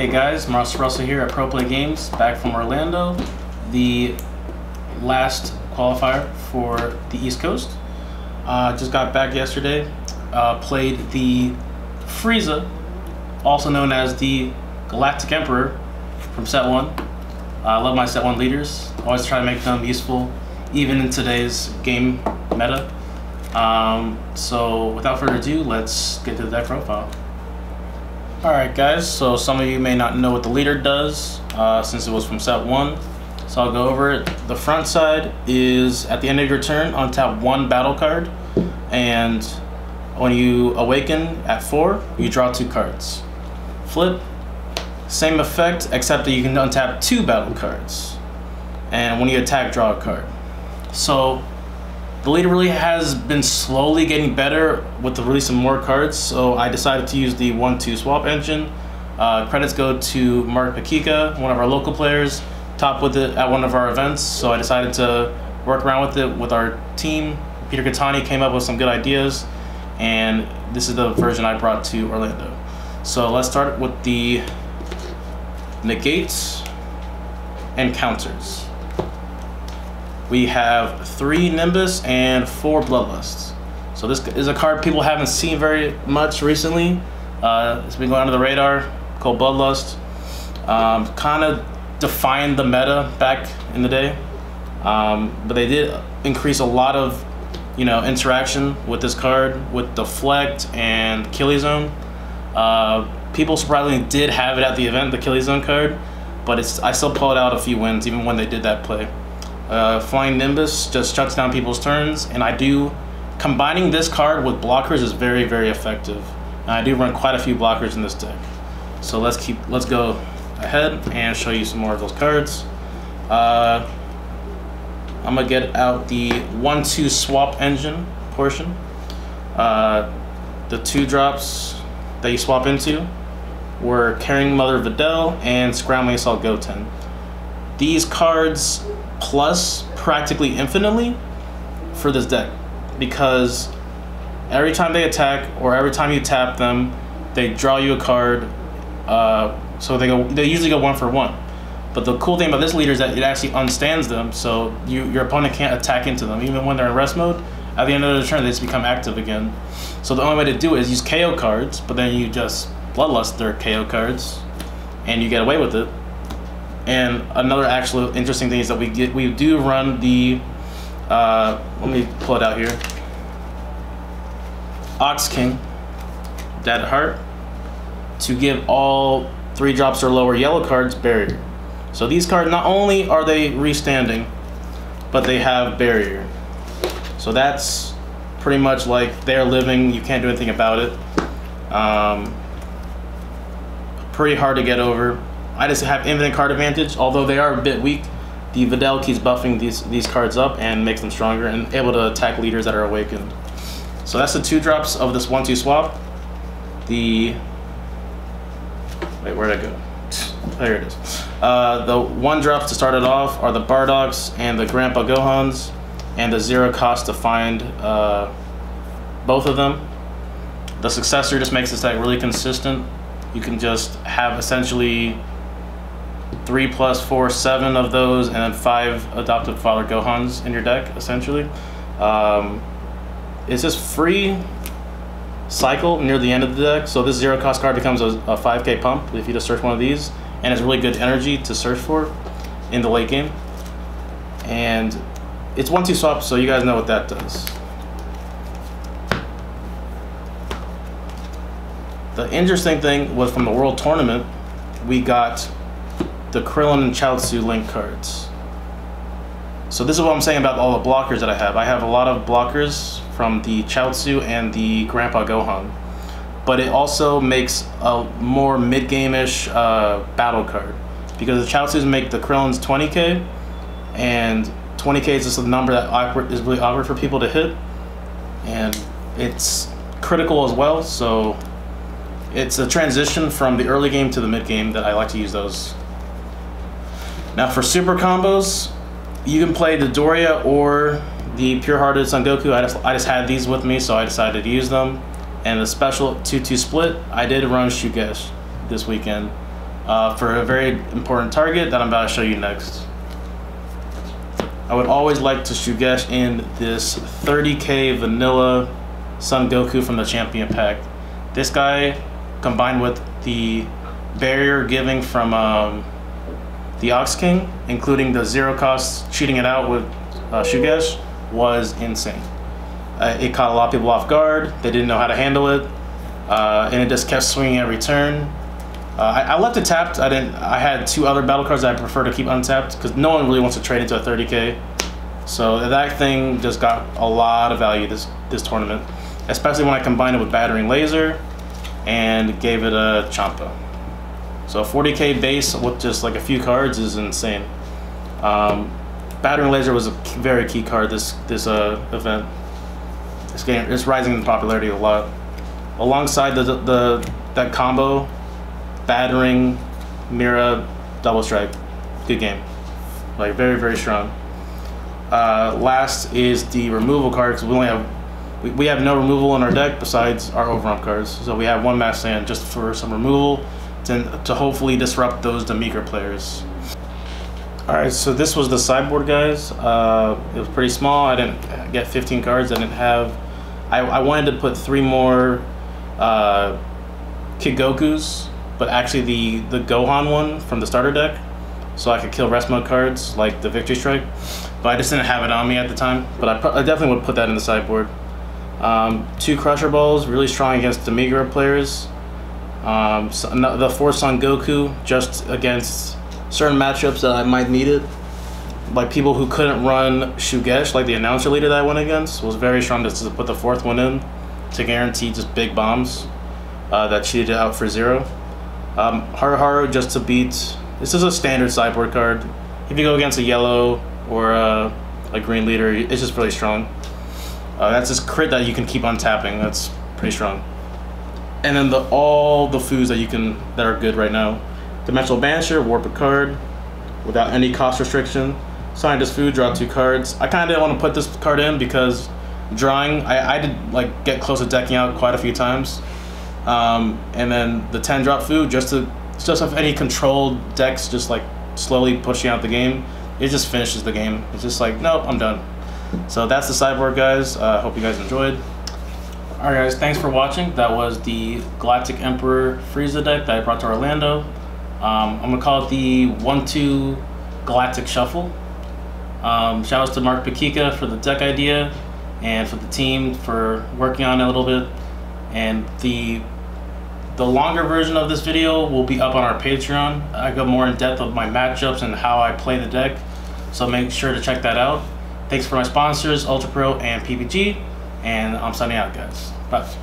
Hey guys, Marcel here at Pro Play Games, back from Orlando, the last qualifier for the East Coast. Just got back yesterday, played the Frieza, also known as the Galactic Emperor from set 1. I love my set 1 leaders, always try to make them useful, even in today's game meta. So without further ado, let's get to the deck profile. Alright guys, so some of you may not know what the leader does since it was from set 1, so I'll go over it. The front side is at the end of your turn, untap 1 battle card, and when you awaken at 4, you draw 2 cards. Flip, same effect except that you can untap 2 battle cards, and when you attack, draw a card. So the leader really has been slowly getting better with the release of more cards, so I decided to use the 1-2 swap engine. Credits go to Mark Pakika, one of our local players, topped with it at one of our events, so I decided to work around with it with our team. Peter Catani came up with some good ideas, and this is the version I brought to Orlando. So let's start with the negates and counters. We have 3 Nimbus and 4 Bloodlusts. So this is a card people haven't seen very much recently. It's been going under the radar, called Bloodlust. Kind of defined the meta back in the day, but they did increase a lot of, interaction with this card with Deflect and Killy Zone. People surprisingly did have it at the event, the Killy Zone card, but I still pulled out a few wins even when they did that play. Flying Nimbus just shuts down people's turns, and combining this card with blockers is very, very effective. And I do run quite a few blockers in this deck. So let's go ahead and show you some more of those cards. I'm gonna get out the 1-2 swap engine portion. The 2 drops that you swap into were Carrying Mother Videl and Scrambling Assault Goten. These cards plus practically infinitely for this deck, because every time they attack or every time you tap them, they draw you a card. So they usually go 1 for 1. But the cool thing about this leader is that it actually unstands them, so your opponent can't attack into them. Even when they're in rest mode, at the end of the turn they just become active again. So the only way to do it is use KO cards, but then you just Bloodlust their KO cards and you get away with it. And another actual interesting thing is that we do run the let me pull it out here, Ox King, Dead Heart, to give all 3 drops or lower yellow cards barrier. So these cards, not only are they restanding, but they have barrier. So that's pretty much like they're living, you can't do anything about it. Pretty hard to get over. I just have infinite card advantage, although they are a bit weak. The Videl keeps buffing these cards up and makes them stronger and able to attack leaders that are awakened. So that's the 2 drops of this 1-2 swap. Wait, where'd it go? There it is. The 1 drops to start it off are the Bardogs and the Grandpa Gohans, and the 0 cost to find both of them. The successor just makes this deck really consistent. You can just have essentially 3 + 4, 7 of those, and then 5 Adoptive Father Gohans in your deck, essentially. It's just free cycle near the end of the deck, so this 0 cost card becomes a 5k pump if you just search one of these, and it's really good energy to search for in the late game. And it's 1-2 swap, so you guys know what that does. The interesting thing was from the World Tournament, we got the Krillin and Chaozu link cards. So this is what I'm saying about all the blockers that I have. I have a lot of blockers from the Chaozu and the Grandpa Gohan, but it also makes a more mid-game-ish battle card, because the Chaozus make the Krillins 20k, and 20k is just a number that is really awkward for people to hit, and it's critical as well, so it's a transition from the early game to the mid game that I like to use those. Now for super combos, you can play the Doria or the Pure Hearted Son Goku. I just had these with me, so I decided to use them. And the special 2-2 split, I did run Shugesh this weekend. for a very important target that I'm about to show you next. I would always like to Shugesh in this 30k vanilla Son Goku from the Champion Pack. This guy, combined with the barrier giving from the Ox King, including the 0 cost cheating it out with Shugesh, was insane. It caught a lot of people off guard. They didn't know how to handle it, and it just kept swinging every turn. I left it tapped. I had 2 other battle cards that I prefer to keep untapped because no one really wants to trade into a 30k. So that thing just got a lot of value this tournament, especially when I combined it with Battering Laser and gave it a Champa. So 40k base with just like a few cards is insane. Battering Laser was a very key card this event. This game is rising in popularity a lot. Alongside that combo, Battering, Mira, Double Strike, good game. Like very strong. Last is the removal card, because we have no removal in our deck besides our overrun cards. So we have 1 Mass Sand just for some removal to hopefully disrupt those Demeter players. Alright, so this was the sideboard, guys. It was pretty small. I didn't get 15 cards. I wanted to put 3 more Kid Gokus, but actually the Gohan one from the starter deck, so I could kill rest mode cards like the Victory Strike, but I just didn't have it on me at the time. But I definitely would put that in the sideboard. 2 Crusher Balls, really strong against Demeter players. The 4 Son Goku, just against certain matchups that I might need it. Like people who couldn't run Shugesh, like the announcer leader that I went against, was very strong to put the 4th one in to guarantee just big bombs that cheated it out for 0. Haru Haru just to beat. This is a standard sideboard card. If you go against a yellow or a green leader, it's just really strong. That's this crit that you can keep untapping. That's pretty strong. And then all the foods that are good right now. Dimensional Banisher, warp a card without any cost restriction. Scientist Food, draw 2 cards. I kind of didn't want to put this card in because drawing, I did like get close to decking out quite a few times. And then the 10 drop Food, just if any controlled decks just like slowly pushing out the game, it just finishes the game. It's just like, nope, I'm done. So that's the sideboard, guys. Hope you guys enjoyed. Alright guys, thanks for watching. That was the Galactic Emperor Frieza deck that I brought to Orlando. I'm gonna call it the 1-2 Galactic Shuffle. Shout outs to Mark Pakika for the deck idea and for the team for working on it a little bit. And the longer version of this video will be up on our Patreon. I go more in depth of my matchups and how I play the deck, so make sure to check that out. Thanks for my sponsors, Ultra Pro and PPG, and I'm signing out, guys. Bye.